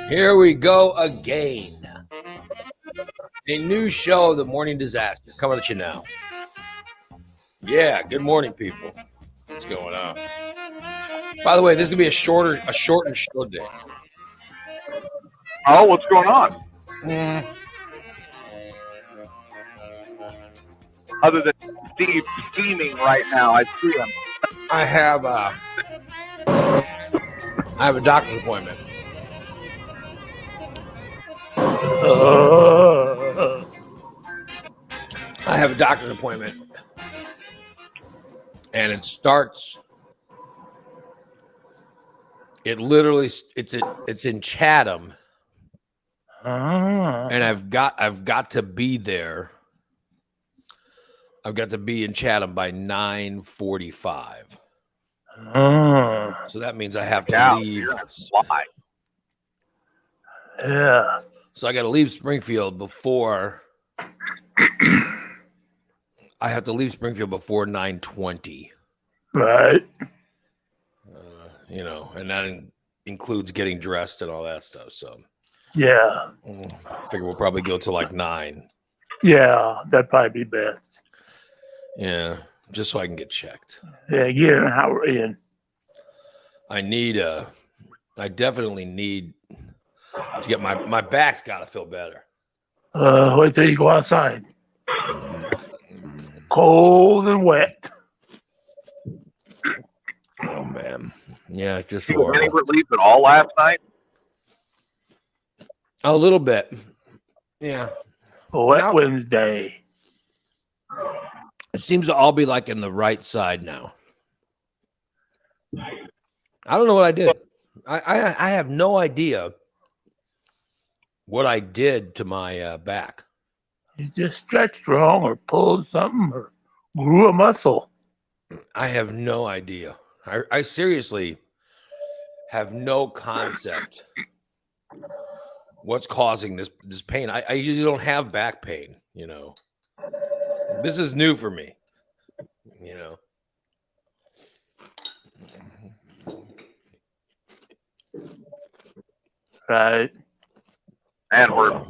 Here we go again. A new show of the Morning Disaster coming at you now. Yeah, good morning, people. What's going on? By the way, this is gonna be a shortened show day. Oh, what's going on? Other than Steve scheming right now, I see him. I have a doctor's appointment. I have a doctor's appointment, and it starts. It literally, it's in Chatham, and I've got to be there. I've got to be in Chatham by 9:45. So that means I have to leave. Yeah. So I got to leave Springfield before. I have to leave Springfield before 9:20. Right. And that includes getting dressed and all that stuff. So yeah, I figure we'll probably go to like 9. Yeah, that'd probably be best. Yeah, just so I can get checked. Yeah, get an hour in. I definitely need to get my back's got to feel better. Wait till you go outside. Cold and wet. Oh man, yeah, it's just Did you get any relief at all last night? A little bit. Yeah. Wet Wednesday. It seems to all be like in the right side now. I don't know what I did. I have no idea what I did to my back. You just stretched wrong or pulled something or grew a muscle. I have no idea. I seriously have no concept what's causing this pain. I usually don't have back pain, This is new for me, Right. And we're.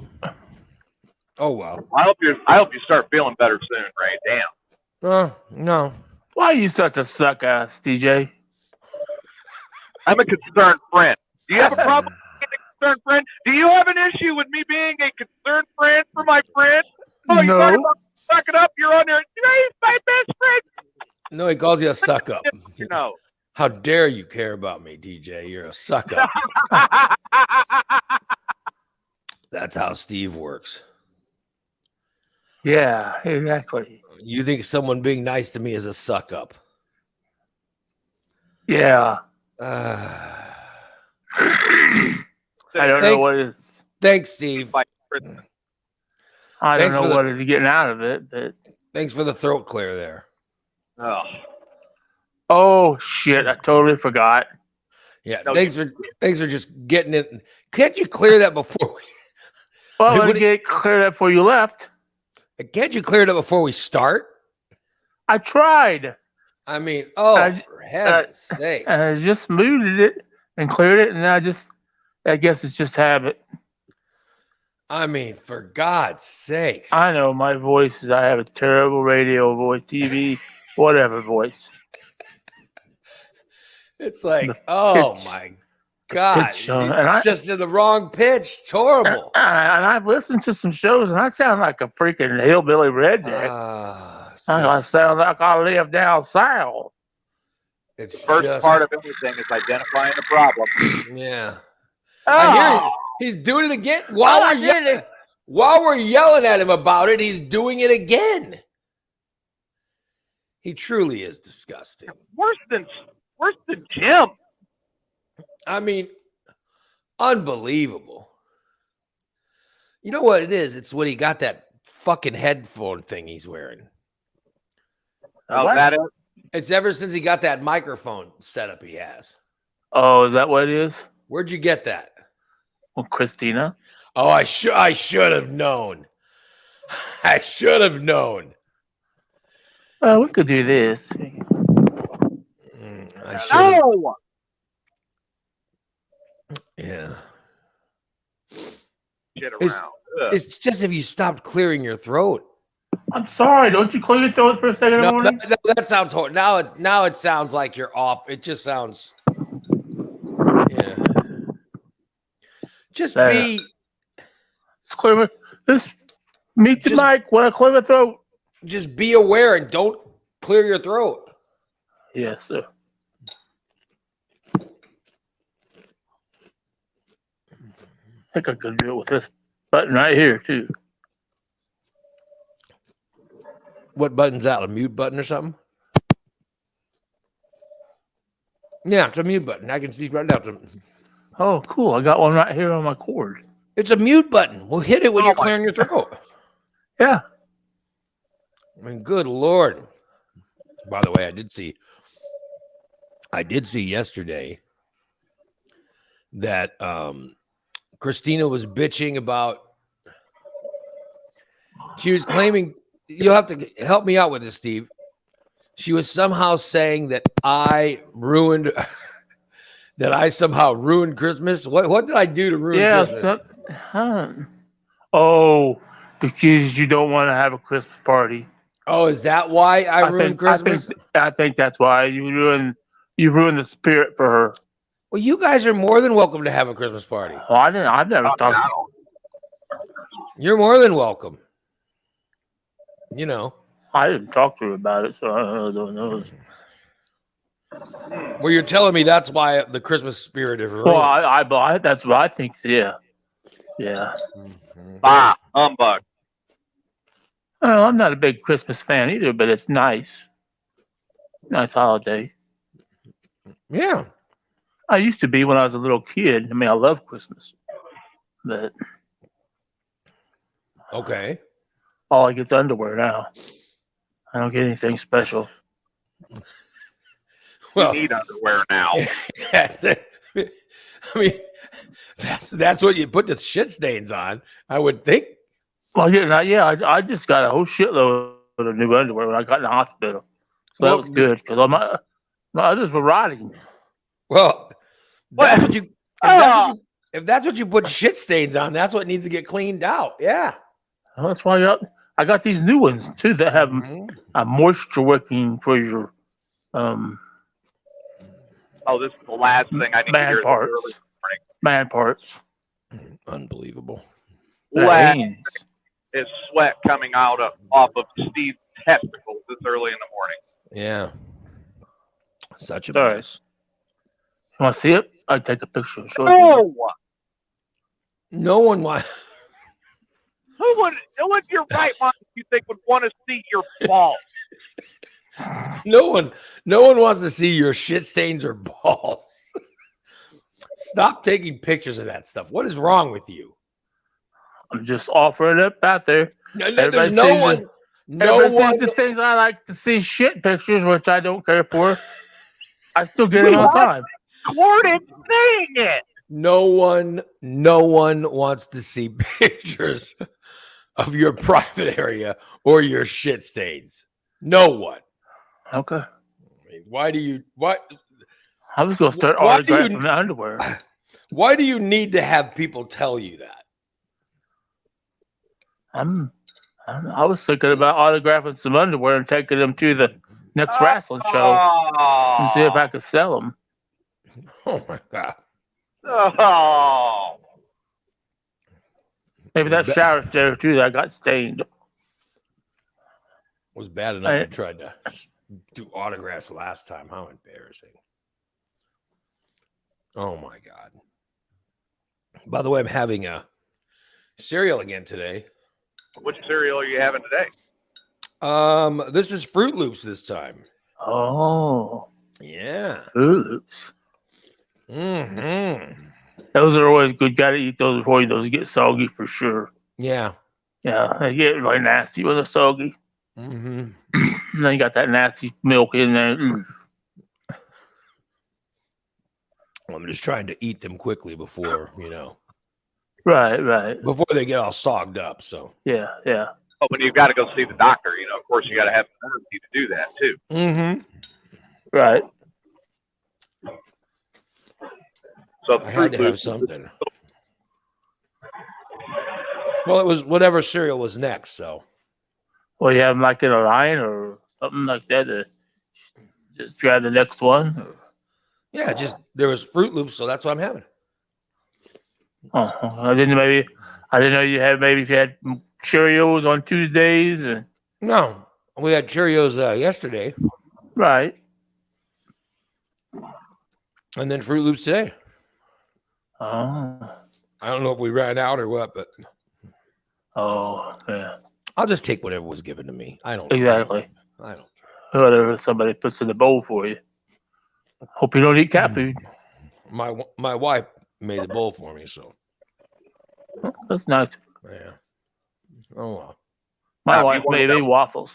Oh well. I hope you start feeling better soon, Ray. Damn. No. Why are you such a suck ass, DJ? I'm a concerned friend. Do you have a problem being a concerned friend? Do you have an issue with me being a concerned friend for my friend? Oh, you talking about suck it up? You're on there. He's my best friend. No, he calls you a suck up. No. How dare you care about me, DJ? You're a suck up. That's how Steve works. Yeah, exactly. You think someone being nice to me is a suck up? Yeah. I don't know what is. Thanks, Steve. I don't know what is getting out of it, but thanks for the throat clear there. Oh shit! I totally forgot. Yeah, thanks for just getting it. Can't you clear that before we? Well, I get cleared up before you left. Can't you clear it up before we start? I tried. I mean, for heaven's sake! I just muted it and cleared it, and I guess it's just habit. I mean, for God's sakes! I know my voice I have a terrible radio voice, TV, whatever voice. It's like, my God, it's just in the wrong pitch. It's horrible. And I've listened to some shows, and I sound like a freaking hillbilly redneck. I sound like I live down south. It's the first part of anything is identifying the problem. Yeah. I hear he's doing it again. While we're yelling at him about it, he's doing it again. He truly is disgusting. Worse than Jim. I mean, unbelievable. You know what it is? It's when he got that fucking headphone thing he's wearing. That is? It's ever since he got that microphone setup he has. Oh, is that what it is? Where'd you get that? Well, Christina. Oh, I should have known. I should have known. We could do this. No. Yeah. shit around. It's just if you stopped clearing your throat. I'm sorry. Don't you clear your throat for a second in the morning? That sounds horrible. Now it sounds like you're off. It just sounds. Yeah. Just be. Just clear. Just meet the mic when I clear my throat. Just be aware and don't clear your throat. Yes, sir. I think I could do it with this button right here too. What button's that? A mute button or something? Yeah, it's a mute button. I can see right now. Oh, cool. I got one right here on my cord. It's a mute button. We'll hit it when you're clearing your throat. Yeah. I mean, good Lord. By the way, I did see yesterday that Christina was bitching about, she was claiming, you'll have to help me out with this, Steve. She was somehow saying that I somehow ruined Christmas. What did I do to ruin Christmas? Oh, because you don't want to have a Christmas party. Oh, is that why I ruined Christmas? I think that's why you ruined the spirit for her. Well, you guys are more than welcome to have a Christmas party. Oh, I've never talked. You're more than welcome. You know. I didn't talk to her about it, so I don't know. Well, you're telling me that's why the Christmas spirit is ruined. Well, that's what I think. Yeah. Yeah. Bah, humbug. Well, I'm not a big Christmas fan either, but it's nice. Nice holiday. Yeah. I used to be when I was a little kid. I mean, I love Christmas. But okay. All I get's underwear now. I don't get anything special. Well, you need underwear now. I mean, that's what you put the shit stains on, I would think. Well, I just got a whole shitload of new underwear when I got in the hospital. So that was good because my others were rotting. Well, if that's what you put shit stains on, that's what needs to get cleaned out. Yeah. Well, that's why I got these new ones too that have a moisture wicking for your Oh, this is the last thing I need to hear. Man parts. Unbelievable. Is sweat coming out off of Steve's testicles this early in the morning. Yeah. Such a mess. You want to see it? I'd take a picture and show you. No one wants. Who would your right mind you think would want to see your balls? No one wants to see your shit stains or balls. Stop taking pictures of that stuff. What is wrong with you? I'm just offering it out there. There's no one. Everybody sees the things I like to see shit pictures, which I don't care for. I still get them all the time. Recorded saying it. No one wants to see pictures of your private area or your shit stains. No one. Okay. I mean, why do you? What? I was going to start autographing the underwear. Why do you need to have people tell you that? I was thinking about autographing some underwear and taking them to the next wrestling show and see if I could sell them. Oh my God. Oh. Maybe that shower there too that I got stained. It was bad enough you tried to do autographs last time. How embarrassing. Oh my God. By the way, I'm having a cereal again today. Which cereal are you having today? This is Fruit Loops this time. Oh. Yeah. Fruit Loops. Mm-hmm. Those are always good. Got to eat those before those get soggy for sure. Yeah. Yeah, they get really nasty when they're soggy. Mm-hmm. And then you got that nasty milk in there. Well, I'm just trying to eat them quickly before, Right. Before they get all sogged up, so. Yeah. Oh, but you've got to go see the doctor, of course you got to have energy to do that too. Mm-hmm. Right. So I had to have something. Well, it was whatever cereal was next. So Well, you have them like in a line or something like that. Just grab the next one. Or, yeah, just there was Fruit Loops, so that's what I'm having. oh, I didn't know you had maybe if you had Cheerios on Tuesdays and No, we had Cheerios yesterday, right. and then Fruit Loops today. Oh, I don't know if we ran out or what, but yeah, I'll just take whatever was given to me. I don't exactly. I don't. Whatever somebody puts in the bowl for you. Hope you don't eat cat food. My wife made a bowl for me, so That's nice. yeah. Oh well. My Now, if wife you wanna made me waffles.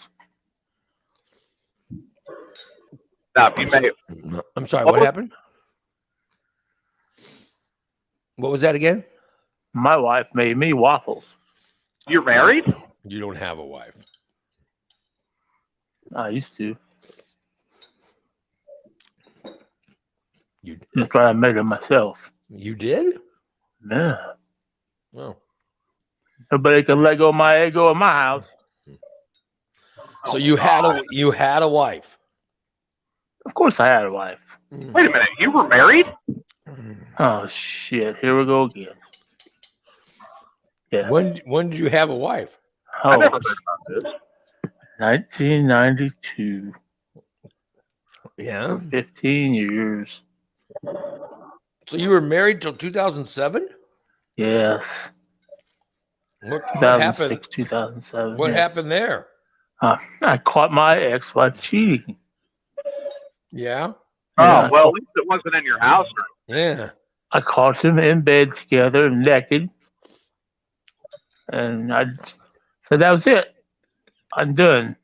Now, if you may, I'm sorry. What What was- happened? What was that again? My wife made me waffles. you're married? You don't have a wife. I used to. You That's why I made them myself. you did? Yeah. Oh. Nobody can let go of my ego in my house. So you had a wife. Of course I had a wife. Wait a minute, you were married? Oh shit. Here we go again. Yeah. When did you have a wife? I Oh, never heard about this. 1992. Yeah. 15 years. So you were married till 2007? Yes. What 2006, happened? 2007. What yes. happened there? I caught my ex-wife cheating. Yeah. Oh, Yeah. well, at least it wasn't in your house. Yeah. I caught them in bed together, naked. And I said, that was it. I'm done.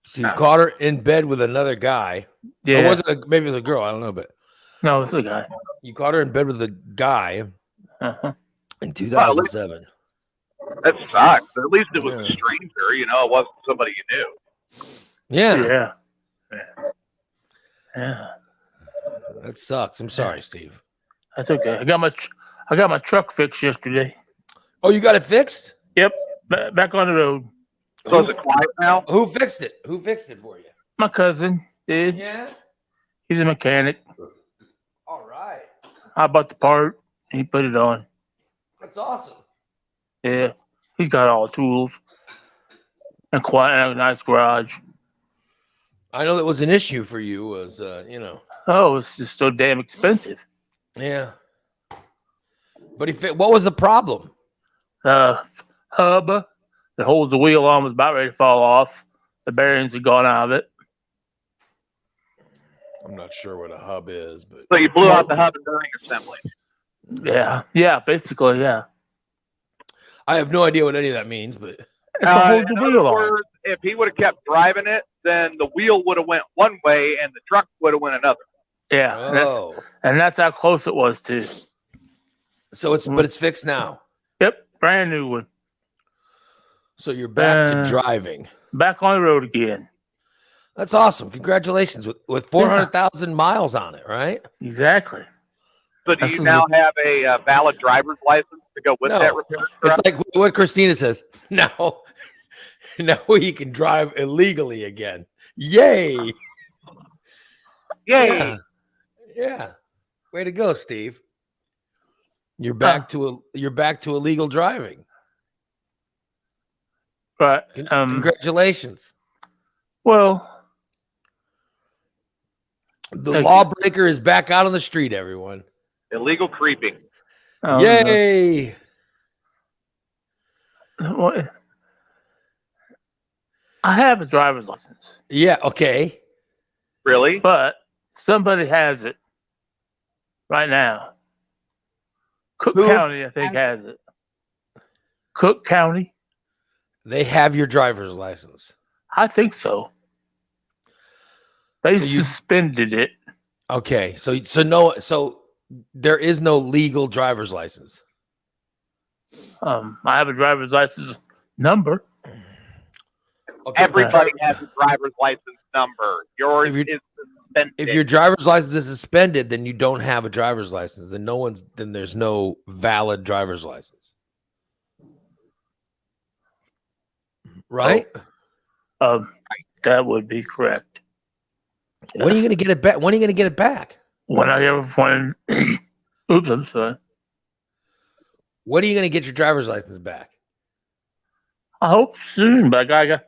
So you caught her in bed with another guy. Yeah. Or was it maybe it was a girl? I don't know, but No, it's a guy. you caught her in bed with a guy Uh-huh. in 2007. That sucks. But at least it was a Yeah. stranger, you know, it wasn't somebody you knew. Yeah. Yeah. Yeah. That sucks. I'm sorry, Steve. That's okay. I got my truck fixed yesterday. Oh, you got it fixed? Yep. Back on the road. So is it quiet now? Who fixed it? Who fixed it for you? My cousin did. Yeah. He's a mechanic. All right. I bought the part. He put it on. That's awesome. Yeah. He's got all the tools. And a nice garage. I know that was an issue for you. Was Oh, it's just so damn expensive. yeah. But what was the problem? Hub that holds the wheel on was about ready to fall off. The bearings had gone out of it. I'm not sure what a hub is, but So you blew out the hub during assembly. Yeah, basically, yeah. I have no idea what any of that means. But It's to hold the In wheel other on. words, if he would have kept driving it, then the wheel would have went one way and the truck would have went another. Yeah, and that's how close it was to. So it's fixed now. Yep, brand new one. So you're back to driving. Back on the road again. That's awesome. Congratulations with 400,000 miles on it, right? Exactly. So do This you is now have a valid driver's license to go with No. that repair It's truck? like what Christina says. Now he can drive illegally again. Yay! Yay! Yeah. Way to go, Steve. You're back to illegal driving. But Congratulations. well, The thank lawbreaker is back out on the street, everyone. Illegal creeping. Yay! Well, I have a driver's license, Yeah, okay. Really? but somebody has it right now. Cook Who? County, I think, has it. Cook County, They have your driver's license. I think so. They So you- suspended it. Okay. So there is no legal driver's license. I have a driver's license number. Okay, Everybody has a driver's license number. Yours If you- is suspended. if your driver's license is suspended, then you don't have a driver's license. Then there's no valid driver's license. right? That would be correct. When are you going to get it back? When are you going to get it back? When I ever find, oops, I'm sorry. When are you going to get your driver's license back? I hope soon, but I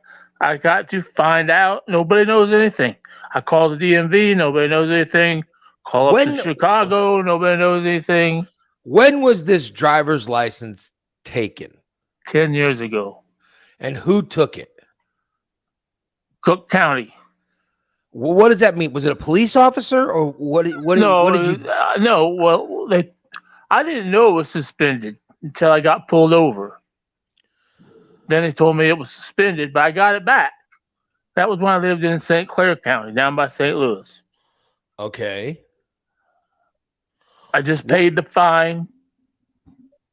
got to find out. Nobody knows anything. I call the DMV. Nobody knows anything. Call up to Chicago. Nobody knows anything. When was this driver's license taken? 10 years ago. And who took it? Cook County. Well, what does that mean? Was it a police officer or what? No, what did you? No. Well, I didn't know it was suspended until I got pulled over. Then they told me it was suspended, but I got it back. That was when I lived in St. Clair County, down by St. Louis. Okay. I just paid the fine.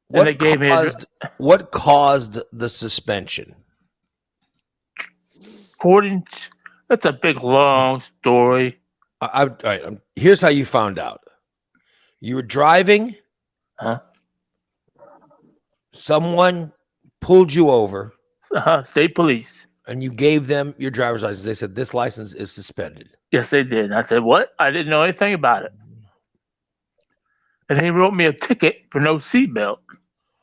What caused the suspension? That's a big, long story. All right, here's how you found out. You were driving. Huh? Someone pulled you over. State police. And you gave them your driver's license. They said, this license is suspended. Yes, they did. I said, what? I didn't know anything about it. And they wrote me a ticket for no seatbelt.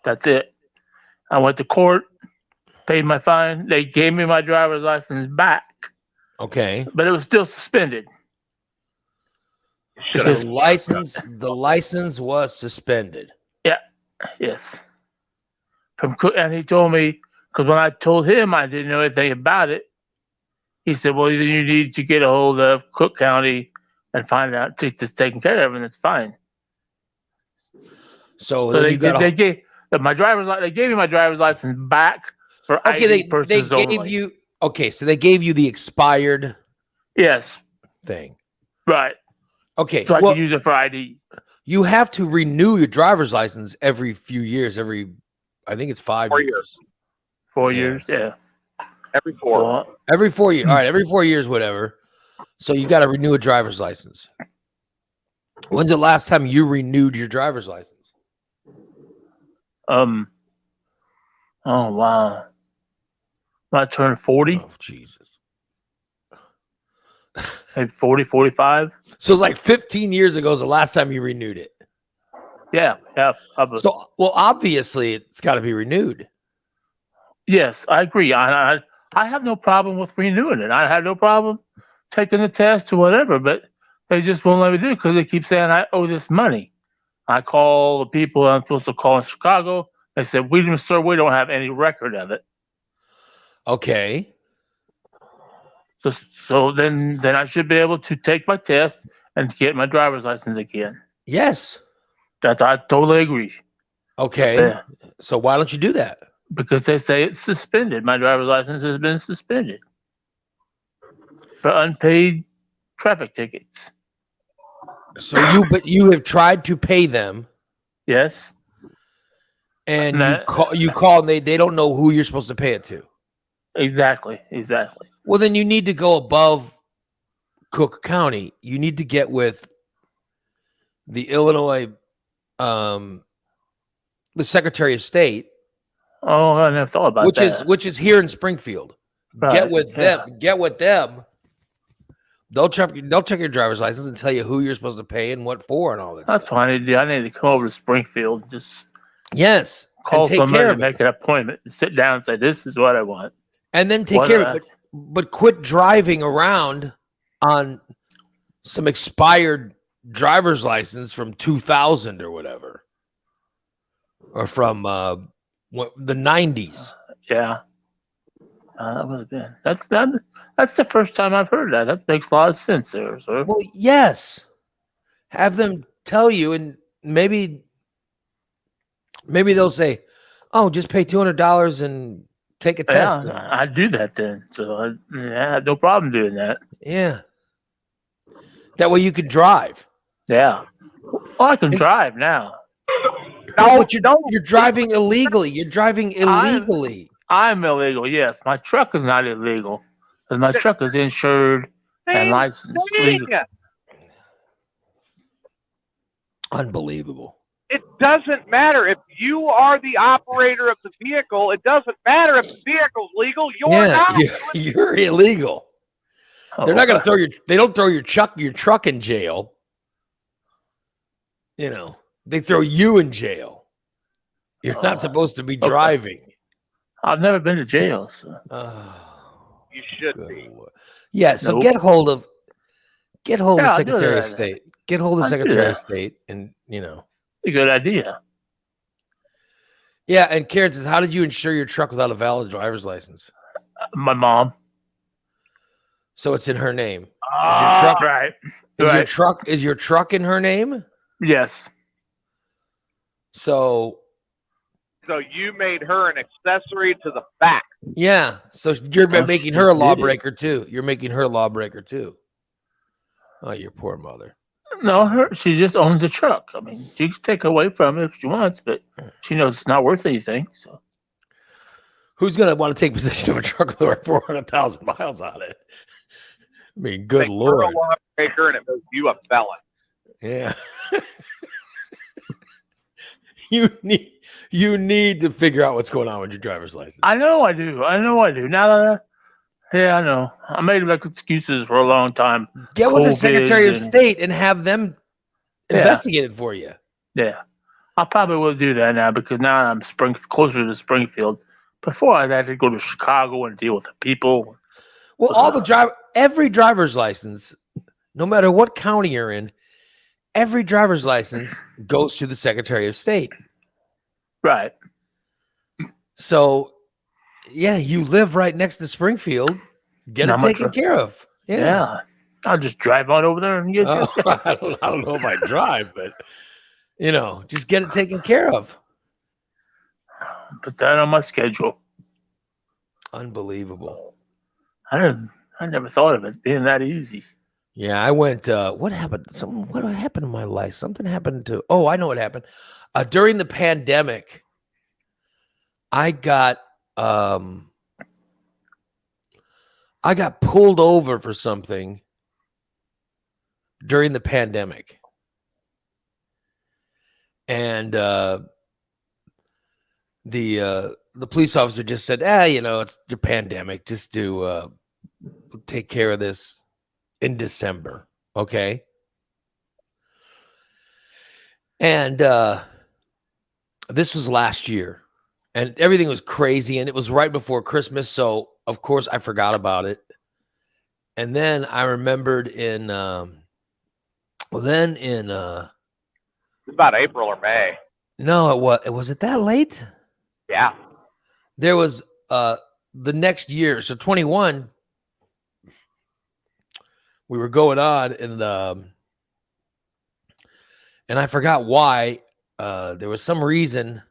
That's it. I went to court, paid my fine. They gave me my driver's license back. Okay. But it was still suspended. The license was suspended. Yeah. Yes. And he told me, because when I told him I didn't know anything about it, he said, well, you need to get a hold of Cook County and find out if it's taken care of, and it's fine. So they gave me my driver's license back for ID purposes only. So they gave you the expired thing. Right. Okay. So I can use it for ID. You have to renew your driver's license every few years. I think it's 5 years. 4 years, yeah. Every 4. Every 4 years. All right, every 4 years, whatever. So you got to renew a driver's license. When's the last time you renewed your driver's license? Oh wow. When I turned 40. Oh, Jesus. Maybe 40, 45. So it's like 15 years ago is the last time you renewed it. Yeah. So, well, obviously it's got to be renewed. Yes, I agree. I have no problem with renewing it. I have no problem taking the test or whatever, but they just won't let me do it because they keep saying I owe this money. I call the people I'm supposed to call in Chicago. They said, sir, we don't have any record of it. Okay. So then I should be able to take my test and get my driver's license again. Yes. I totally agree. Okay. Yeah. So why don't you do that? Because they say it's suspended. My driver's license has been suspended for unpaid traffic tickets. So you have tried to pay them. Yes. And you call and they don't know who you're supposed to pay it to. Exactly. Well, then you need to go above Cook County. You need to get with the Illinois, the Secretary of State. Oh, I never thought about that. Which is here in Springfield. Right. Get with them. They'll check your driver's license and tell you who you're supposed to pay and what for and all this. That's what I need to do. I need to come over to Springfield and just call somebody to make an appointment and sit down and say, this is what I want. And then take care of it. But quit driving around on some expired driver's license from 2000 or whatever. Or from the 90s. Yeah. That would have been. That's the first time I've heard that. That makes a lot of sense there, sir. Well, yes. Have them tell you, and maybe they'll say, "Oh, just pay $200 and take a test." Yeah, I'd do that then. So I had no problem doing that. Yeah. That way you could drive. Yeah. Well, I can drive now. No, but you're driving illegally. You're driving illegally. I'm illegal, yes. My truck is not illegal because my truck is insured and licensed. Unbelievable. It doesn't matter if you are the operator of the vehicle. It doesn't matter if the vehicle's legal. You're not. You're illegal. They're not going to throw they don't throw your truck in jail. You know, they throw you in jail. You're not supposed to be driving. I've never been to jail. So. You should be. Lord. Yeah, so get hold of the Secretary of State. Get hold of the Secretary of State, and it's a good idea. Yeah, and Karen says, how did you insure your truck without a valid driver's license? My mom. So it's in her name. Is your truck right? Is your truck in her name? Yes. So you made her an accessory to the fact. Yeah. So you're making her a lawbreaker too. You're making her a lawbreaker too. Oh, your poor mother. No, she just owns the truck. I mean, she can take away from it if she wants, but she knows it's not worth anything. So, who's gonna want to take possession of a truck with over 400,000 miles on it? I mean, good Lord. You're a lawbreaker, and it makes you a felon. Yeah. You need to figure out what's going on with your driver's license. I know I do. Now that I know. I made excuses for a long time. Get with the Secretary of State and have them investigate it for you. Yeah. I probably will do that now because now I'm closer to Springfield. Before I had to go to Chicago and deal with the people. Well, every driver's license, no matter what county you're in, every driver's license goes to the Secretary of State. Right. So, yeah, you live right next to Springfield. Get it taken care of. Yeah. I'll just drive on over there and get it. I don't know if I drive, but, just get it taken care of. Put that on my schedule. Unbelievable. I never thought of it being that easy. Yeah, I went. What happened? What happened in my life? Something happened to. Oh, I know what happened. During the pandemic, I got pulled over for something during the pandemic, and the police officer just said, it's the pandemic. Just do take care of this in December. Okay. And this was last year and everything was crazy and it was right before Christmas. So of course I forgot about it. And then I remembered it's about April or May. No, was it that late? Yeah. There was the next year. So 21, we were going on and I forgot why. There was some reason.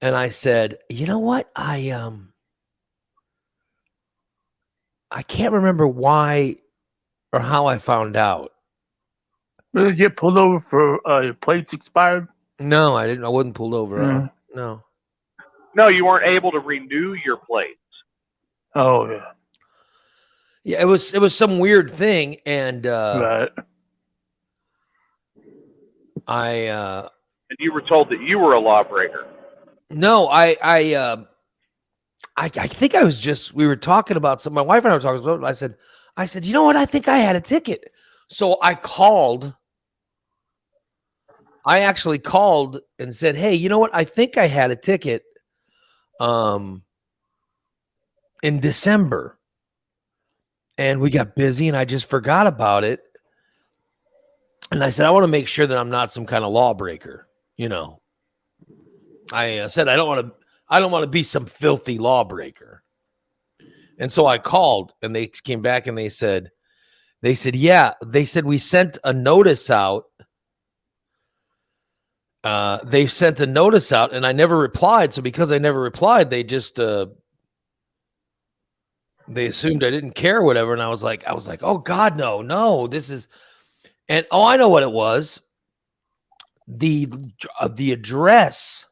And I said, you know what? I can't remember why or how I found out. Did you get pulled over for your plates expired? No, I didn't. I wasn't pulled over. No. No, you weren't able to renew your plates. Oh, yeah. Yeah, it was some weird thing. And right. And you were told that you were a lawbreaker. No, I think I was just, we were talking about something. My wife and I were talking about it. I said, you know what? I think I had a ticket. So I actually called and said, hey, you know what? I think I had a ticket in December. And we got busy and I just forgot about it. And I said, I want to make sure that I'm not some kind of lawbreaker. I said, I don't want to be some filthy lawbreaker. And so I called and they came back and they said, yeah, they said, we sent a notice out. They sent a notice out and I never replied. So because I never replied, they just, they assumed I didn't care or whatever. And I was like, oh God, no, this is, and I know what it was. The address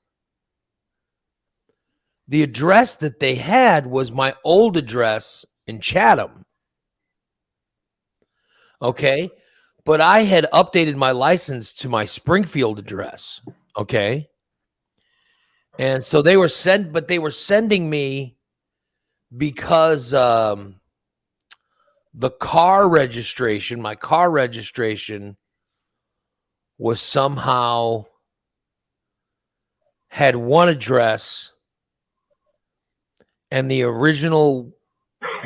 that they had was my old address in Chatham. Okay. but I had updated my license to my Springfield address. Okay. And so they were sending me because the car registration, my car registration was somehow had one address and the original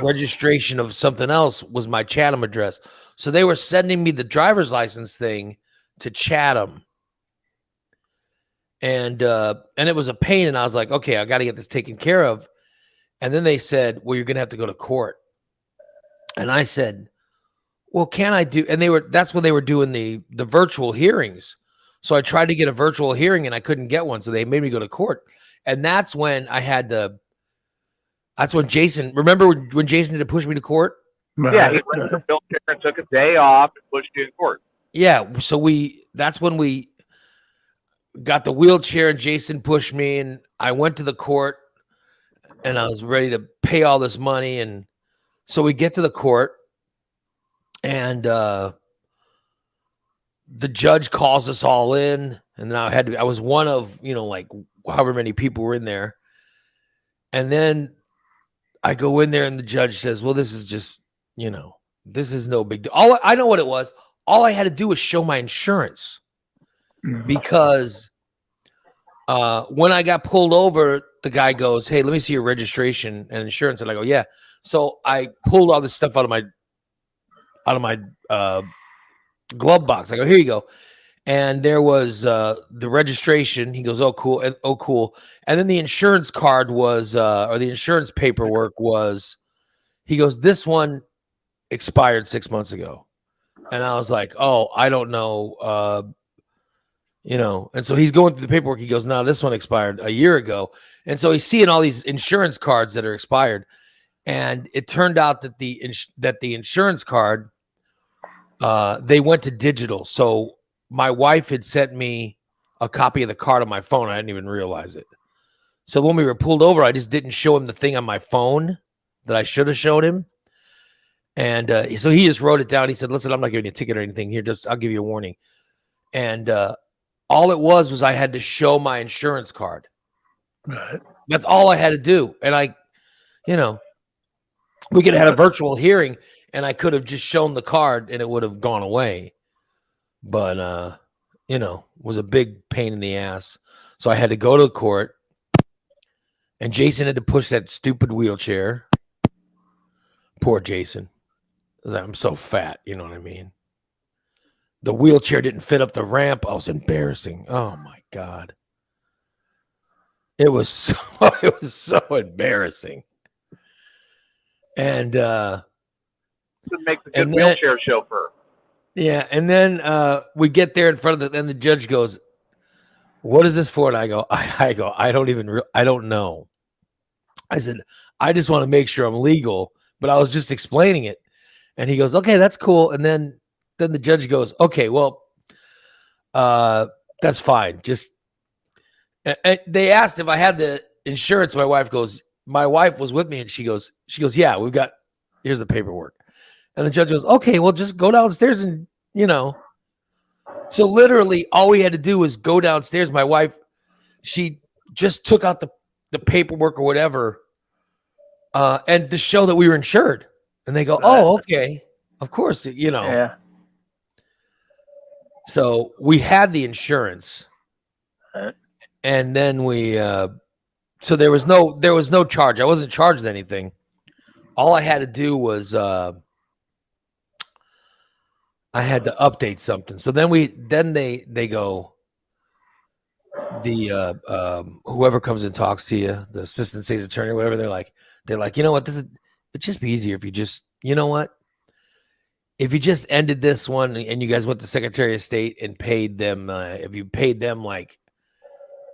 registration of something else was my Chatham address. So they were sending me the driver's license thing to Chatham. And it was a pain. And I was like, okay, I got to get this taken care of. And then they said, well, you're going to have to go to court. And I said, well, can I do? And that's when they were doing the virtual hearings. So I tried to get a virtual hearing and I couldn't get one. So they made me go to court. And that's when that's when Jason, remember when Jason had to push me to court? Yeah, he went to the wheelchair and took a day off and pushed you in court. Yeah. So that's when we got the wheelchair and Jason pushed me and I went to the court and I was ready to pay all this money. And so we get to the court and the judge calls us all in. And then I was one of, like however many people were in there. And then I go in there and the judge says, well, this is just, this is no big deal. I know what it was. All I had to do was show my insurance. Because when I got pulled over, the guy goes, hey, let me see your registration and insurance. And I go, yeah. So I pulled all this stuff out of my glove box. I go, here you go. And there was the registration. He goes, oh, cool. And oh, cool. And then the insurance card was, or the insurance paperwork was, he goes, this one expired 6 months ago. And I was like, oh, I don't know. And so he's going through the paperwork. He goes, no, this one expired a year ago. And so he's seeing all these insurance cards that are expired. And it turned out that the insurance card, they went to digital. So my wife had sent me a copy of the card on my phone. I didn't even realize it. So when we were pulled over, I just didn't show him the thing on my phone that I should have showed him. And so he just wrote it down. He said, listen, I'm not giving you a ticket or anything here. I'll give you a warning. And all it was I had to show my insurance card. Right. That's all I had to do. And we could have had a virtual hearing and I could have just shown the card and it would have gone away. But, it was a big pain in the ass. So I had to go to court and Jason had to push that stupid wheelchair. Poor Jason. I'm so fat. You know what I mean? The wheelchair didn't fit up the ramp. I was embarrassing. Oh my God. It was so embarrassing. And it makes a good wheelchair chauffeur. Yeah, and then we get there in front of then the judge goes, "What is this for?" And I go, I don't know. I said, I just want to make sure I'm legal, but I was just explaining it. And he goes, "Okay, that's cool." And then the judge goes, "Okay, well, that's fine. Just," and they asked if I had the insurance. My wife was with me, and she goes, "Yeah, here's the paperwork." And the judge goes, "Okay, well, just go downstairs and, So literally all we had to do was go downstairs. My wife, she just took out the paperwork or whatever, and to show that we were insured. And they go, "Oh, okay. Of course, Yeah. So we had the insurance. And then so there was no charge. I wasn't charged anything. All I had to do was I had to update something. So then they go, whoever comes and talks to you, the assistant state's attorney, whatever, they're like, you know what, it'd just be easier if you just, if you just ended this one and you guys went to Secretary of State and paid them, if you paid them like,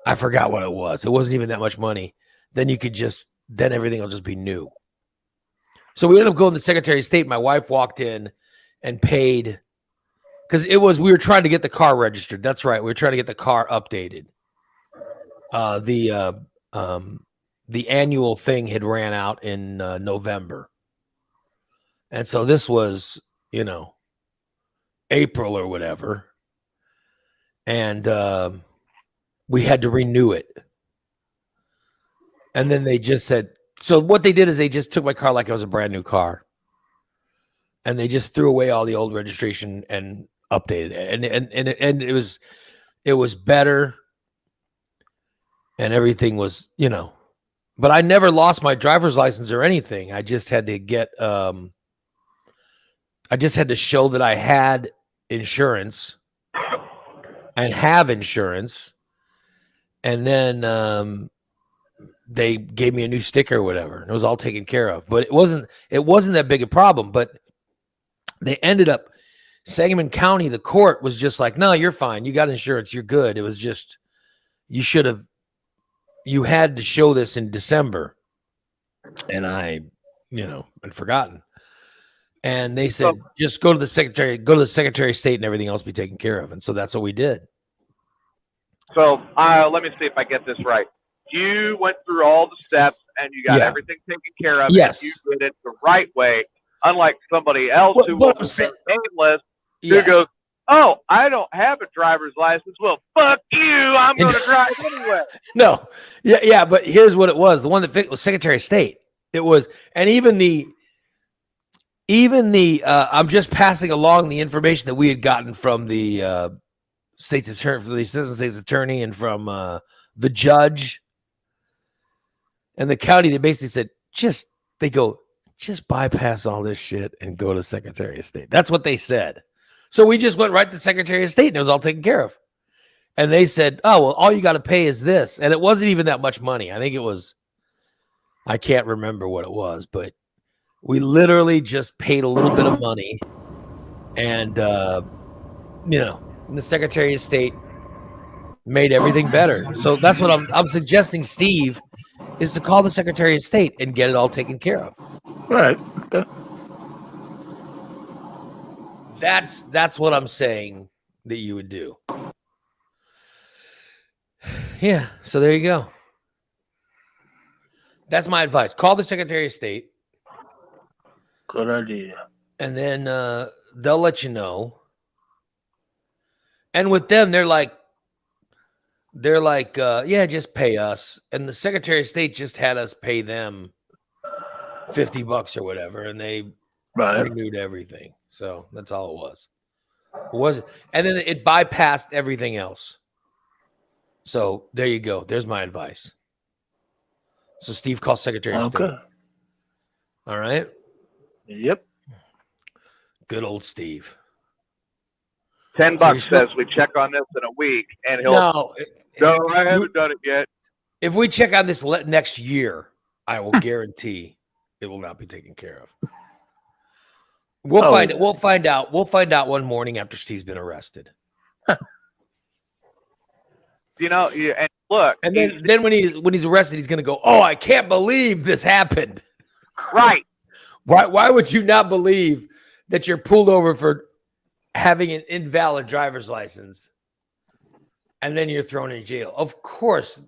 I forgot what it was. It wasn't even that much money. Then then everything will just be new. So we ended up going to the Secretary of State. My wife walked in and paid because we were trying to get the car registered. That's right. We were trying to get the car updated. The annual thing had ran out in November. And so this was, April or whatever. And we had to renew it. And then they just said, so what they did is they just took my car like it was a brand new car. And they just threw away all the old registration and updated it. And it was better. And everything was, but I never lost my driver's license or anything. I just had to get, I just had to show that I had insurance and have insurance. And then they gave me a new sticker or whatever. It was all taken care of, but it wasn't that big a problem. But they ended up, Sangamon County, the court was just like, no, you're fine. You got insurance. You're good. It was just, you had to show this in December. And I, had forgotten. And they said, just go to the Secretary of State and everything else be taken care of. And so that's what we did. So let me see if I get this right. You went through all the steps and you got everything taken care of. Yes. And you did it the right way, unlike somebody else who was nameless who goes, oh, I don't have a driver's license. Well, fuck you. I'm going to drive anyway. No. Yeah. But here's what it was. The one that fit was Secretary of State. It was, and even the I'm just passing along the information that we had gotten from the state's attorney, from the assistant state's attorney, and from the judge and the county. They basically said, just bypass all this shit and go to Secretary of State. That's what they said. So we just went right to Secretary of State and it was all taken care of. And they said, oh, well, all you got to pay is this. And it wasn't even that much money. I think it was, I can't remember what it was, but we literally just paid a little bit of money. And, the Secretary of State made everything better. So that's what I'm suggesting, Steve, is to call the Secretary of State and get it all taken care of. Right. Okay. That's what I'm saying that you would do. Yeah. So there you go. That's my advice. Call the Secretary of State. Good idea. And then they'll let you know. And with them, they're like, yeah, just pay us. And the Secretary of State just had us pay them $50 or whatever, and they renewed everything. So that's all it was. And then it bypassed everything else. So there you go. There's my advice. So Steve calls Secretary of State. All right. Yep. Good old Steve. $10 says we check on this in a week, and he'll. No, I haven't done it yet. If we check on this next year, I will guarantee it will not be taken care of. We'll find it. We'll find out. We'll find out one morning after Steve's been arrested. And look, and then when he's arrested, he's going to go, "Oh, I can't believe this happened." Right. Why would you not believe that you're pulled over for having an invalid driver's license and then you're thrown in jail? Of course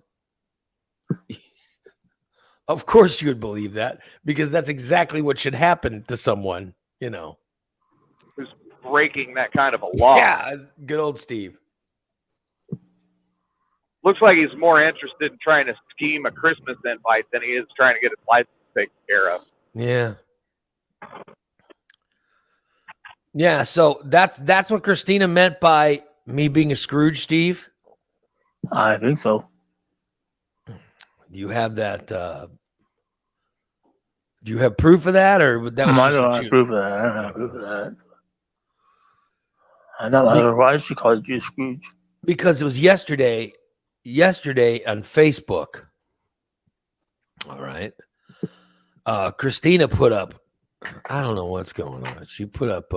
you would believe that, because that's exactly what should happen to someone, who's breaking that kind of a law. Yeah, good old Steve. Looks like he's more interested in trying to scheme a Christmas invite than he is trying to get his license taken care of. Yeah. Yeah, so that's what Christina meant by me being a Scrooge, Steve? I think so. Do you have that? Do you have proof of that, or that was I don't have proof of that. I don't have proof of that. I don't know why she called you Scrooge. Because it was yesterday on Facebook. All right. Christina put up, I don't know what's going on. She put up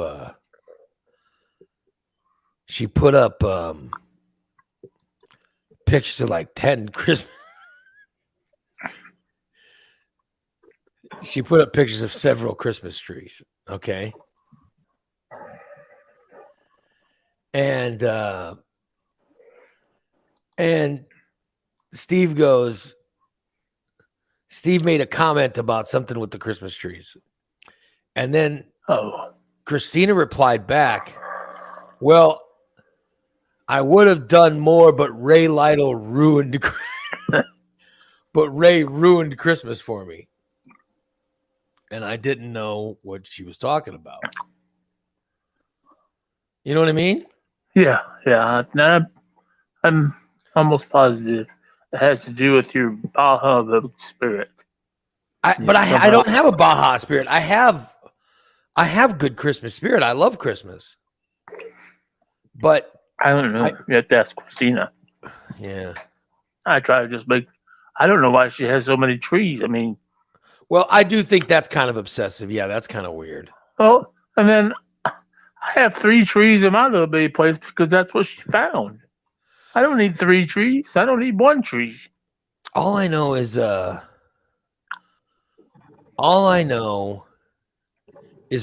pictures of like 10 Christmas. She put up pictures of several Christmas trees. Okay. And Steve made a comment about something with the Christmas trees. And then Christina replied back Well, I would have done more, but Ray Lytle ruined. But Ray ruined Christmas for me, and I didn't know what she was talking about. You know what I mean? Yeah. Now I'm almost positive it has to do with your Baja spirit. But I don't have a Baja spirit. I have good Christmas spirit. I love Christmas. But I don't know. You have to ask Christina. Yeah. I try to just make. I don't know why she has so many trees. I mean, well, I do think that's kind of obsessive. Yeah, that's kind of weird. Well, and then I have 3 trees in my little bitty place because that's what she found. I don't need 3 trees. I don't need 1 tree. All I know is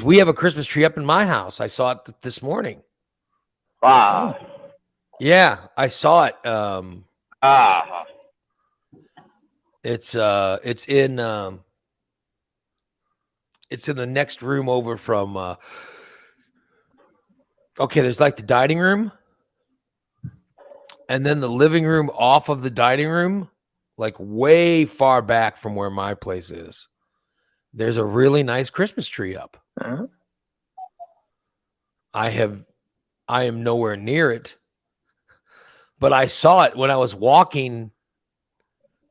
we have a Christmas tree up in my house. I saw it this morning. Wow. Yeah, I saw it. It's in the next room over from okay, there's like the dining room and then the living room off of the dining room, like way far back from where my place is. There's a really nice Christmas tree up. Uh-huh. I am nowhere near it, but I saw it when I was walking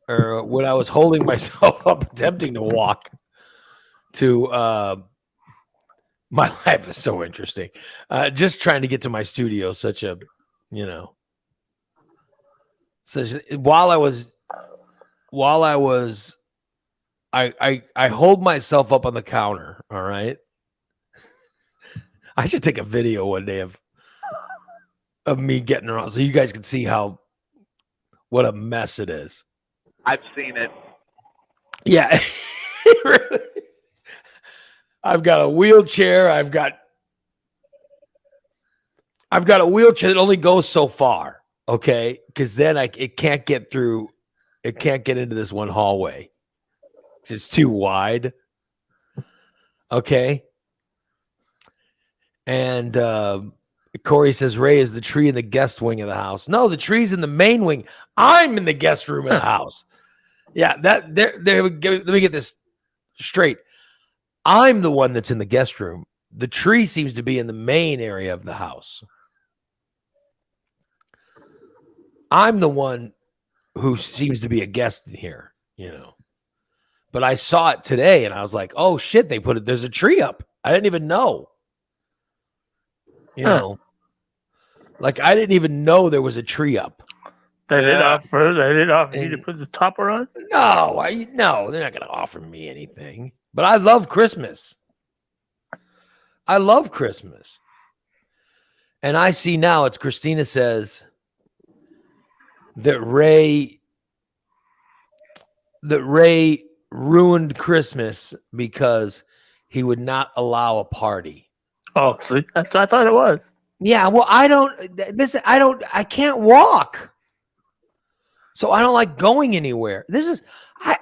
or when I was holding myself up, attempting to walk to, my life is so interesting. Just trying to get to my studio, I hold myself up on the counter. All right. I should take a video one day of me getting around so you guys can see what a mess it is. I've seen it. Yeah. I've got a wheelchair. I've got a wheelchair that only goes so far. Okay. Because then it can't get through. It can't get into this one hallway. It's too wide. Okay. And Corey says Ray is the tree in the guest wing of the house. No, the tree's in the main wing. I'm in the guest room of the house. Yeah, let me get this straight. I'm the one that's in the guest room. The tree seems to be in the main area of the house. I'm the one who seems to be a guest in here, But I saw it today and I was like, oh shit, there's a tree up. I didn't even know. Like I didn't even know there was a tree up. They didn't offer you to put the topper on? No, they're not going to offer me anything. But I love Christmas. And I see now it's Christina says that Ray ruined Christmas because he would not allow a party. Oh, see, that's what I thought it was. Yeah, well, I can't walk. So I don't like going anywhere.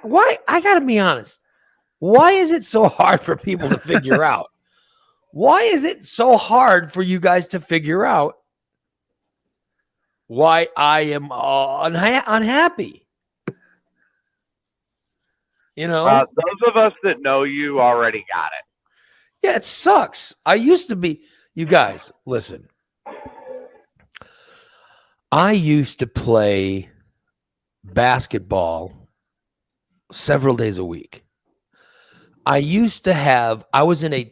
Why I got to be honest. Why is it so hard for people to figure out? Why is it so hard for you guys to figure out why I am unhappy? Those of us that know you already got it. Yeah, it sucks. I used to be. You guys, listen. I used to play basketball several days a week. I was in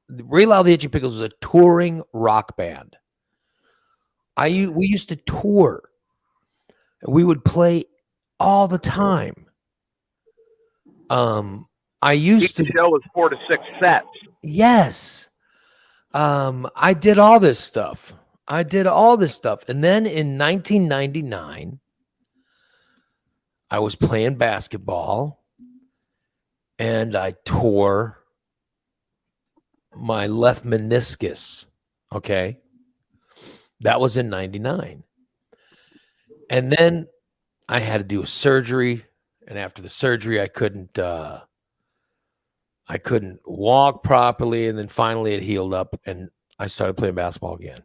Ray Lyle the Itchy Pickles was a touring rock band. We used to tour. We would play all the time. Each show was 4 to 6 sets. Yes. I did all this stuff. And then in 1999, I was playing basketball and I tore my left meniscus. Okay. That was in 99. And then I had to do a surgery. And after the surgery, I couldn't walk properly. And then finally it healed up and I started playing basketball again.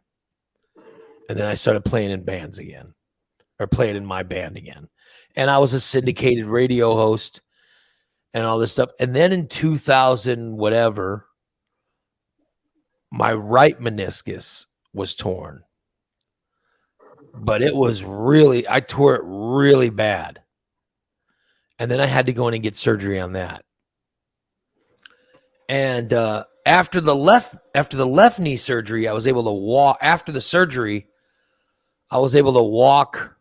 And then I started playing in bands again, or playing in my band again. And I was a syndicated radio host and all this stuff. And then in 2000, whatever, my right meniscus was torn. But it was really, I tore it really bad. And then I had to go in and get surgery on that. And after the left knee surgery, I was able to walk. After the surgery, I was able to walk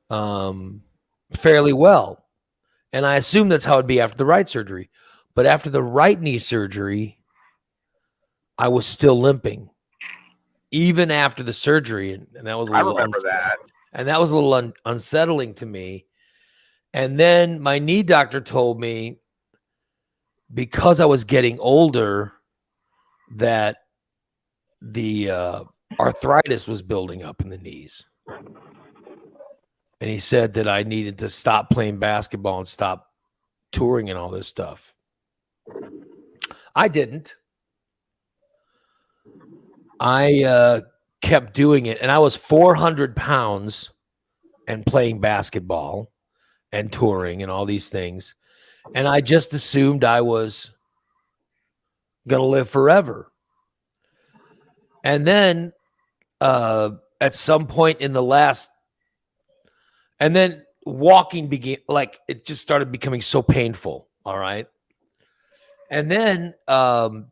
fairly well. And I assumed that's how it'd be after the right surgery. But after the right knee surgery, I was still limping, even after the surgery. And that was a little I remember that. And that was a little unsettling to me. And then my knee doctor told me, because I was getting older, that the arthritis was building up in the knees. And he said that I needed to stop playing basketball and stop touring and all this stuff. I didn't. I kept doing it. And I was 400 pounds and playing basketball and touring and all these things. And I just assumed I was going to live forever. And then at some point in the last, and then walking began, like it just started becoming so painful. All right. And then around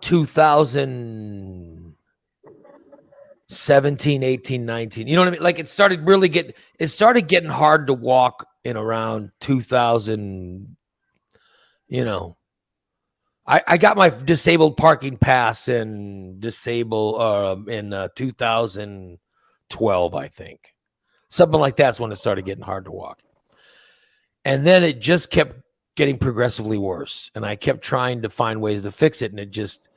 2017, 18, 19, you know what I mean? Like it started getting hard to walk in around 2000, you know. I got my disabled parking pass in 2012, I think. Something like that's when it started getting hard to walk. And then it just kept getting progressively worse. And I kept trying to find ways to fix it. And it just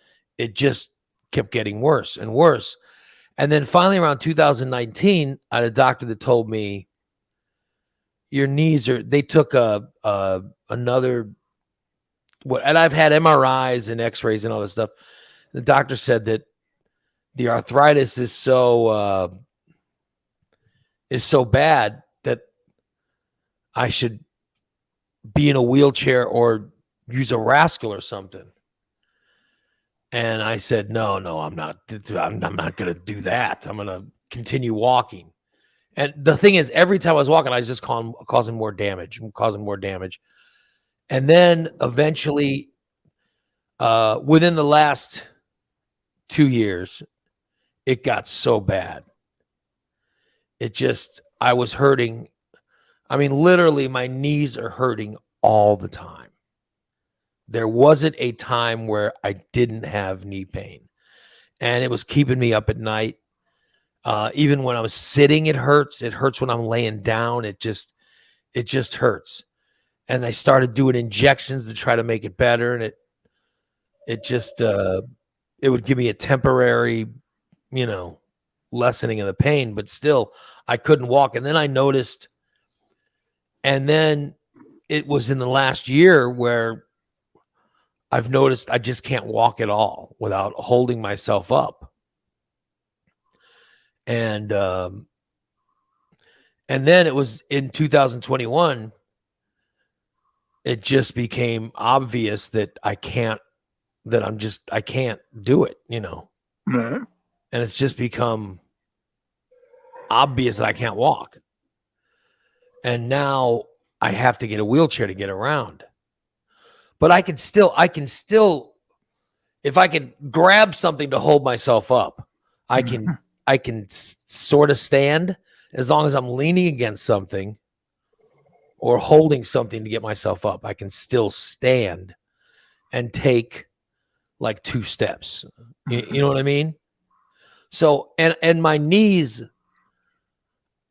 kept getting worse and worse. And then finally around 2019, I had a doctor that told me, your knees they took another, and I've had MRIs and x-rays and all this stuff. The doctor said that the arthritis is so bad that I should be in a wheelchair or use a rascal or something. And I said, no, I'm not going to do that. I'm going to continue walking. And the thing is, every time I was walking, I was just causing more damage. And then eventually, within the last 2 years, it got so bad. I was hurting. I mean, literally, my knees are hurting all the time. There wasn't a time where I didn't have knee pain. And it was keeping me up at night. Even when I was sitting, it hurts. It hurts when I'm laying down. It just hurts. And I started doing injections to try to make it better. And it would give me a temporary, lessening of the pain, but still I couldn't walk. And then I noticed, and then it was in the last year where I've noticed I just can't walk at all without holding myself up. And then it was in 2021, it just became obvious that I can't do it, Mm-hmm. And it's just become obvious that I can't walk. And now I have to get a wheelchair to get around. But I can still, if I can grab something to hold myself up, I can sort of stand as long as I'm leaning against something or holding something to get myself up. I can still stand and take like 2 steps. You know what I mean? So, and my knees,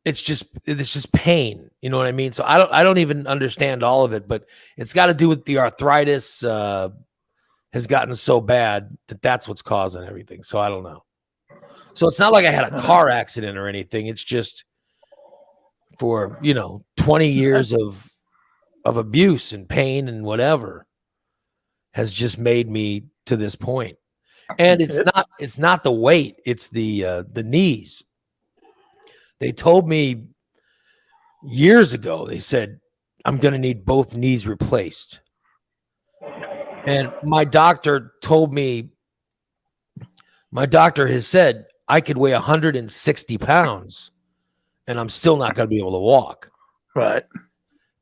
it's just pain. You know what I mean? So I don't even understand all of it, but it's got to do with the arthritis has gotten so bad that's what's causing everything. So I don't know. So it's not like I had a car accident or anything. It's just for, 20 years of abuse and pain and whatever has just made me to this point. And it's not the weight, it's the knees. They told me years ago, they said, I'm going to need both knees replaced. And my doctor has said I could weigh 160 pounds and I'm still not going to be able to walk. Right.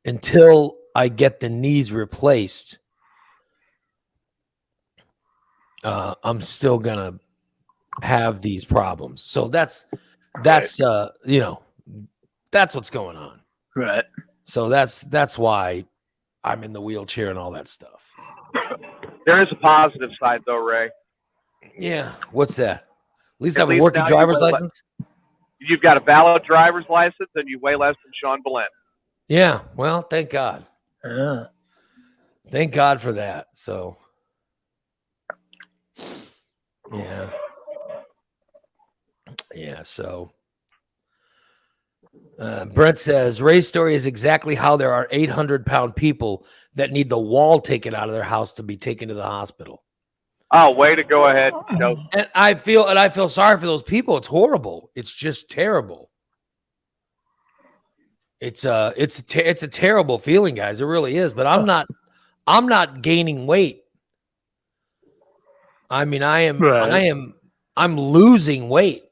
Until I get the knees replaced. I'm still going to have these problems. So that's that's what's going on. Right. So that's why I'm in the wheelchair and all that stuff. There is a positive side, though, Ray. Yeah. What's that? At least I At have a working now driver's license. You've got a valid driver's license, and you weigh less than Sean Belen. Yeah. Well, thank God. Yeah. Thank God for that. So, yeah. Yeah. So, Brent says Ray's story is exactly how there are 800-pound people that need the wall taken out of their house to be taken to the hospital. Oh, way to go ahead. And I feel sorry for those people. It's horrible. It's just terrible. It's a terrible feeling, guys. It really is. But I'm not gaining weight. I mean, I'm losing weight.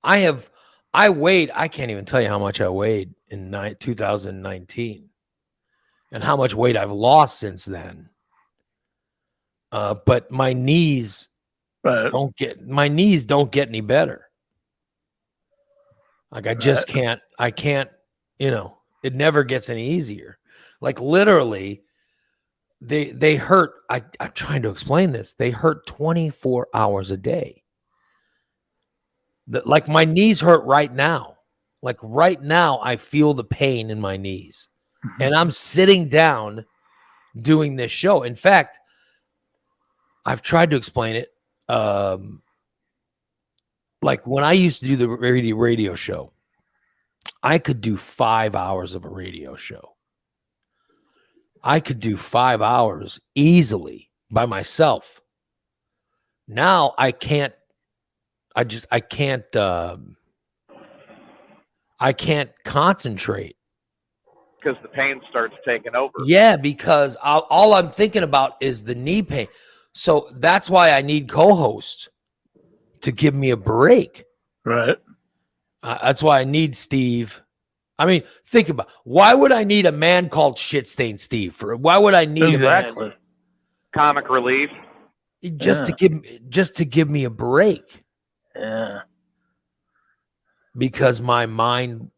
I can't even tell you how much I weighed in 2019 and how much weight I've lost since then. But my knees don't get any better. Like I just can't, it never gets any easier. Like literally they hurt. I'm trying to explain this. They hurt 24 hours a day. Like my knees hurt right now. Like right now I feel the pain in my knees and I'm sitting down doing this show. In fact, I've tried to explain it. Like when I used to do the radio show, I could do 5 hours of a radio show. I could do 5 hours easily by myself. Now I can't. I can't concentrate. Because the pain starts taking over. Yeah, because all I'm thinking about is the knee pain. So that's why I need co-hosts to give me a break. Right. That's why I need Steve. I mean, think about why would I need a man called Shit Stain Steve? Why would I need a man? Comic relief? Just to give me a break. Yeah. Because my mind,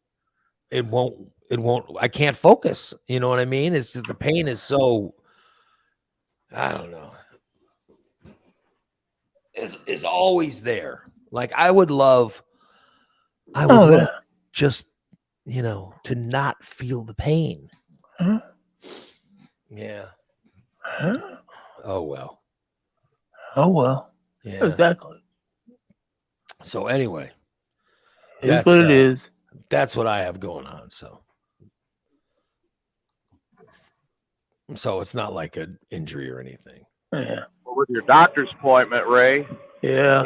it won't. I can't focus. You know what I mean? It's just the pain is so. I don't know. Is always there. Like I would love just, to not feel the pain. Huh? Yeah. Huh? Oh, well. Yeah. Exactly. So anyway. That's what it is. That's what I have going on. So it's not like an injury or anything. Yeah. Well, with your doctor's appointment, Ray. Yeah.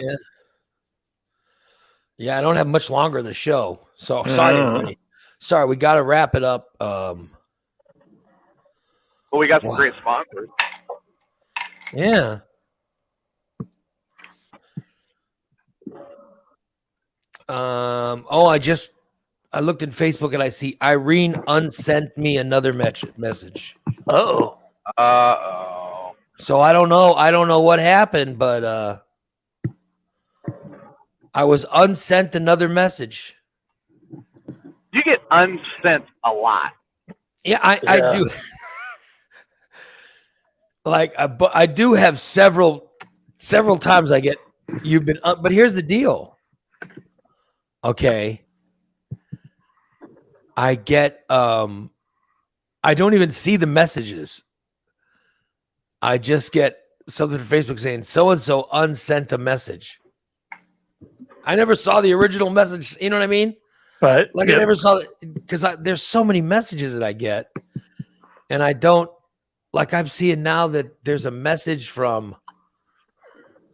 Yeah, I don't have much longer of the show. So sorry, everybody. Sorry, we got to wrap it up. Well, we got some great sponsors. Yeah. I looked in Facebook and I see Irene unsent me another message. Uh-oh. So I don't know what happened, but I was unsent another message. You get unsent a lot. Yeah, I do. But I do have several times I get you've been but here's the deal. Okay. I get I don't even see the messages. I just get something from Facebook saying so and so unsent a message. I never saw the original message, you know what I mean? Right. Like I never saw it because there's so many messages that I get and I don't like I'm seeing now that there's a message from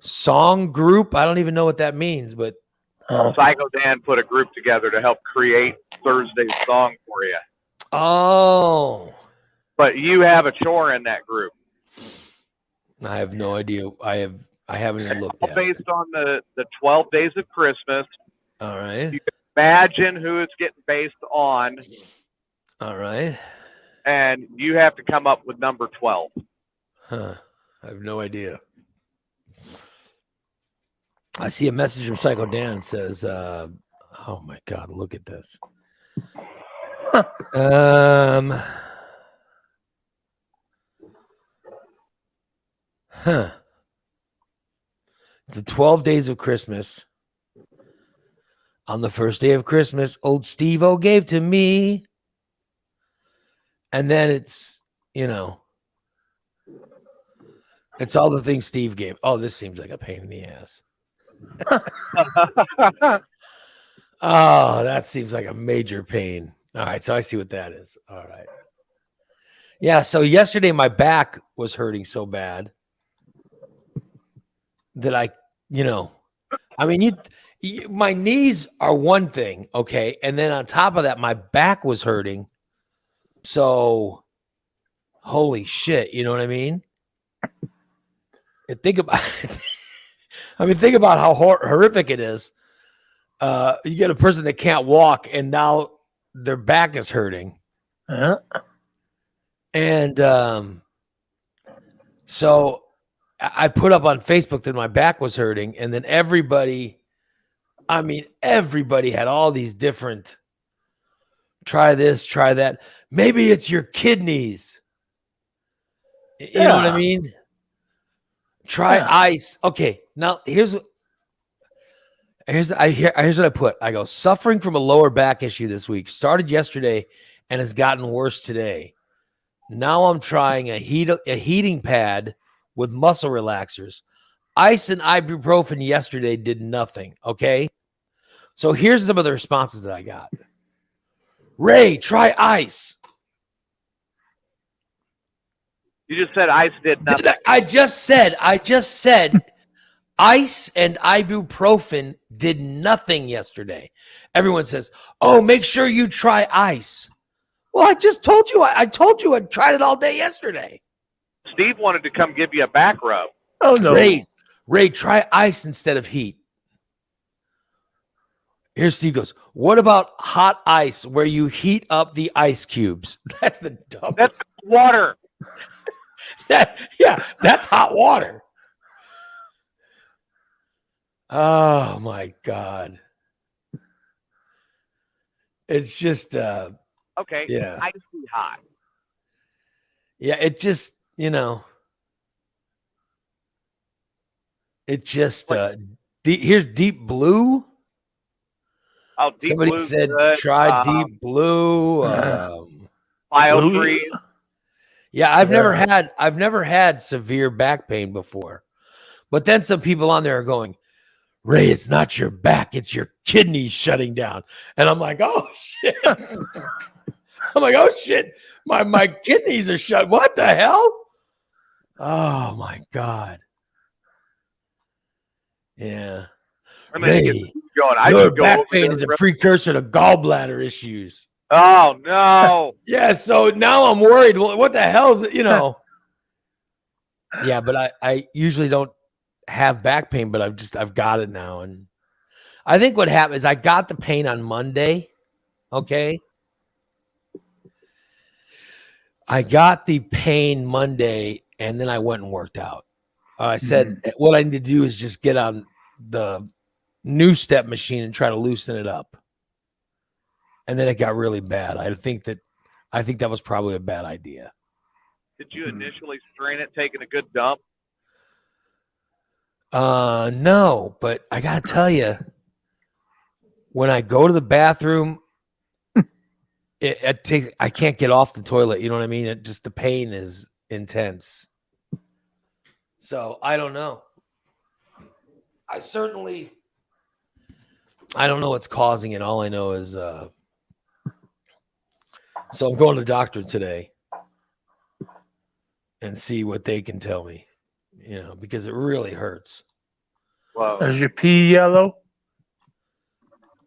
Song group. I don't even know what that means, but Psycho Dan put a group together to help create Thursday's song for you. oh, But you have a chore in that group. I have no idea. I haven't even looked All at it. based on the 12 days of Christmas. All right. You can imagine who it's getting based on, All right. and you have to come up with number 12. Huh. I have no idea. I see a message from Psycho Dan says, oh my God, look at this. The 12 days of Christmas. On the first day of Christmas, old Steve-O gave to me. And then it's, it's all the things Steve gave. Oh, this seems like a pain in the ass. Oh, that seems like a major pain. All right, so I see what that is. All right. Yeah, so yesterday my back was hurting so bad that my knees are one thing, okay? And then on top of that, my back was hurting. So, holy shit, you know what I mean? And think about how horrific it is. You get a person that can't walk and now their back is hurting. Uh-huh. And so I put up on Facebook that my back was hurting, and then everybody had all these different, try this, try that. Maybe it's your kidneys. You know what I mean? Try ice. Okay, now here's what I put. I go, suffering from a lower back issue this week. Started yesterday and has gotten worse today. Now I'm trying a heating pad with muscle relaxers. Ice and ibuprofen yesterday did nothing. Okay. So here's some of the responses that I got. Ray, try ice. You just said ice did nothing. I just said ice and ibuprofen did nothing yesterday. Everyone says, oh, make sure you try ice. Well, I just told you. I told you I tried it all day yesterday. Steve wanted to come give you a back rub. Oh, no. Ray, try ice instead of heat. Here's Steve goes, what about hot ice where you heat up the ice cubes? That's the dumbest. That's water. That's hot water. Oh, my God. It's just... Okay. Yeah. Icy hot. Yeah, it just, here's Deep Blue. Oh, Deep Somebody Blue said good. try Deep Blue. Biofree. Yeah, I've never had severe back pain before. But then some people on there are going, Ray, it's not your back, it's your kidneys shutting down. And I'm like, oh shit. My kidneys are shut. What the hell? Oh my God. Yeah. Ray, your back pain is a precursor to gallbladder issues. Oh no. Yeah, so now I'm worried. Well, what the hell is it, Yeah, but I usually don't have back pain, but I've got it now. And I think what happened is I got the pain on Monday. Okay. I got the pain Monday and then I went and worked out. I said, what I need to do is just get on the new step machine and try to loosen it up. And then it got really bad. I think that was probably a bad idea. Did you initially strain it taking a good dump? No, but I gotta tell you, when I go to the bathroom, I can't get off the toilet. You know what I mean? The pain is intense. So I don't know. I don't know what's causing it. All I know is, so I'm going to the doctor today and see what they can tell me, because it really hurts. Whoa. Is your pee yellow?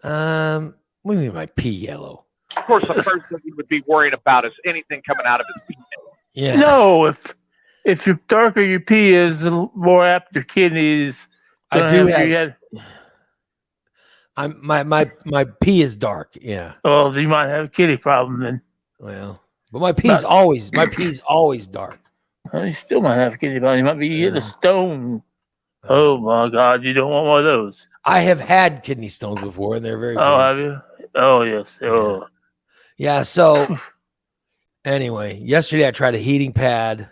What do you mean by pee yellow? Of course, the first thing you would be worrying about is anything coming out of his pee. Yeah. No, if you're darker your pee is, the more apt your kidneys. I do have. My pee is dark. Yeah. Well, you might have a kidney problem then. Well, but my pee's always dark. You still might have a kidney problem. You might be eating a stone. Oh my God! You don't want one of those. I have had kidney stones before, and they're very. Oh, have you? Oh yes. Oh. Yeah. So anyway, yesterday I tried a heating pad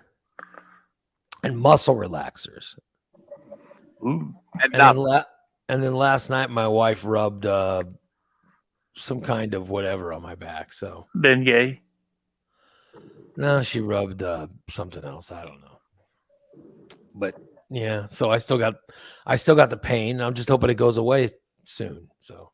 and muscle relaxers. Ooh. And then last night my wife rubbed some kind of whatever on my back. So Bengay. No, she rubbed something else. I don't know. But yeah, so I still got the pain. I'm just hoping it goes away soon. So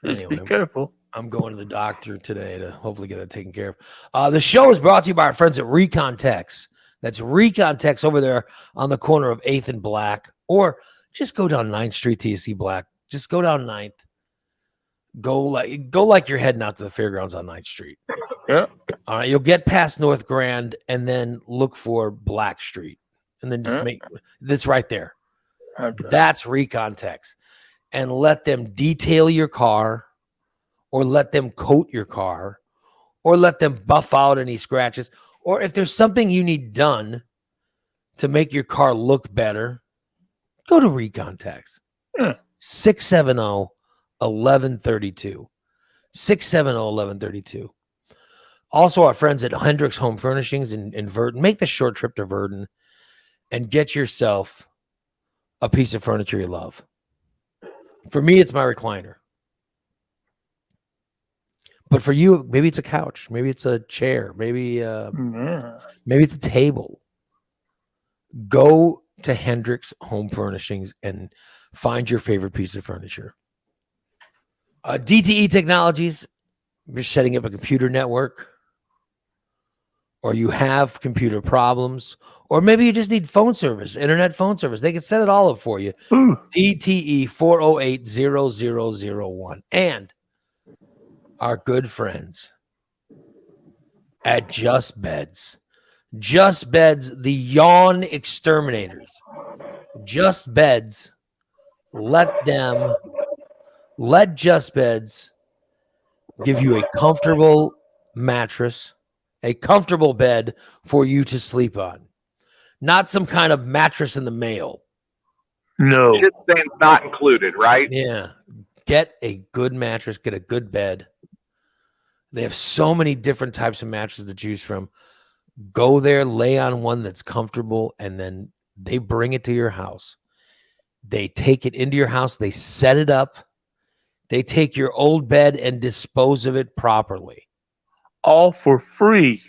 Anyway, be careful. I'm going to the doctor today to hopefully get it taken care of. The show is brought to you by our friends at Recon Tex. That's Recon Tex over there on the corner of 8th and Black. Or just go down 9th Street till you see Black. Just go down 9th. Go like you're heading out to the fairgrounds on 9th Street. Yeah. All right. You'll get past North Grand and then look for Black Street. And then just that's right there. Okay. That's Recon Tex. And let them detail your car, or let them coat your car, or let them buff out any scratches. Or if there's something you need done to make your car look better, go to Recon Tex. 670-1132. 670-1132. Also, our friends at Hendricks Home Furnishings in Verdon. Make the short trip to Verdon and get yourself a piece of furniture you love. For me, it's my recliner. But for you, maybe it's a couch. Maybe it's a chair. Maybe it's a table. Go to Hendricks Home Furnishings and find your favorite piece of furniture. DTE Technologies, you're setting up a computer network, or you have computer problems, or maybe you just need phone service, internet phone service. They can set it all up for you. DTE 408-0001. And our good friends at Just Beds. Just Beds, the yawn exterminators. Just Beds, let Just Beds give you a comfortable mattress, a comfortable bed for you to sleep on. Not some kind of mattress in the mail. No. Shit stains not included, right? Yeah. Get a good mattress, get a good bed. They have so many different types of mattresses to choose from. Go there, lay on one that's comfortable, and then they bring it to your house. They take it into your house, they set it up. They take your old bed and dispose of it properly. All for free.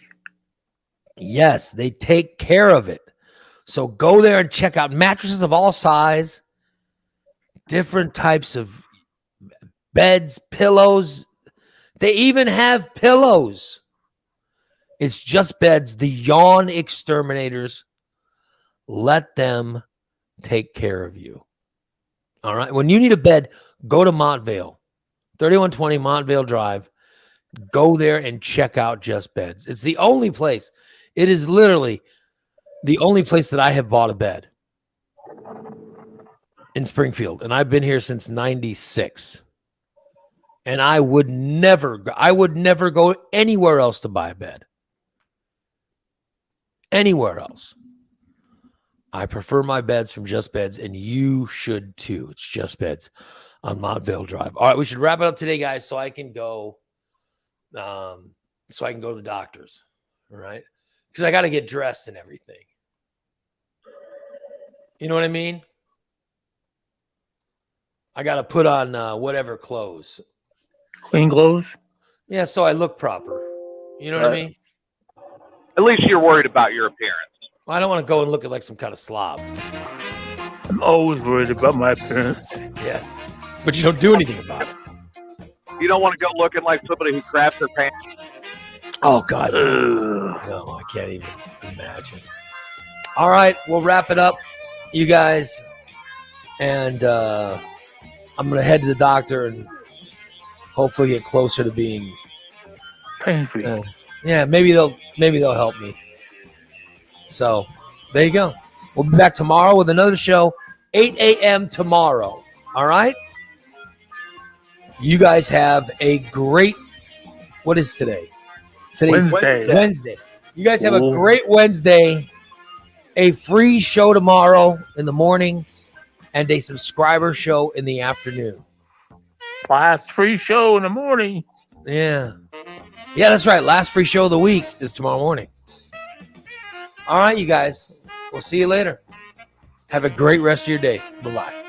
Yes, they take care of it. So go there and check out mattresses of all size, different types of beds, pillows. They even have pillows. It's Just Beds, the yawn exterminators. Let them take care of you. All right. When you need a bed, go to Montvale, 3120 Montvale Drive. Go there and check out Just Beds. It's the only place. It is literally the only place that I have bought a bed in Springfield. And I've been here since 96. And I would never go anywhere else to buy a bed. Anywhere else. I prefer my beds from Just Beds, and you should too. It's Just Beds on Montvale Drive. All right, we should wrap it up today, guys, so I can go to the doctors. All right. Because I got to get dressed and everything. You know what I mean? I got to put on whatever clothes. Clean clothes? Yeah, so I look proper. You know what I mean? At least you're worried about your appearance. I don't want to go and look like some kind of slob. I'm always worried about my appearance. Yes. But you don't do anything about it. You don't want to go looking like somebody who craps their pants. Oh, God. No, I can't even imagine. All right, we'll wrap it up. You guys, and I'm gonna head to the doctor and hopefully get closer to being pain-free. Yeah, maybe they'll help me. So there you go. We'll be back tomorrow with another show, 8 a.m. tomorrow. All right. You guys have a great. What is today? Today's Wednesday. You guys have a great Wednesday. A free show tomorrow in the morning, and a subscriber show in the afternoon. Last free show in the morning. Yeah, that's right. Last free show of the week is tomorrow morning. All right, you guys. We'll see you later. Have a great rest of your day. Bye-bye.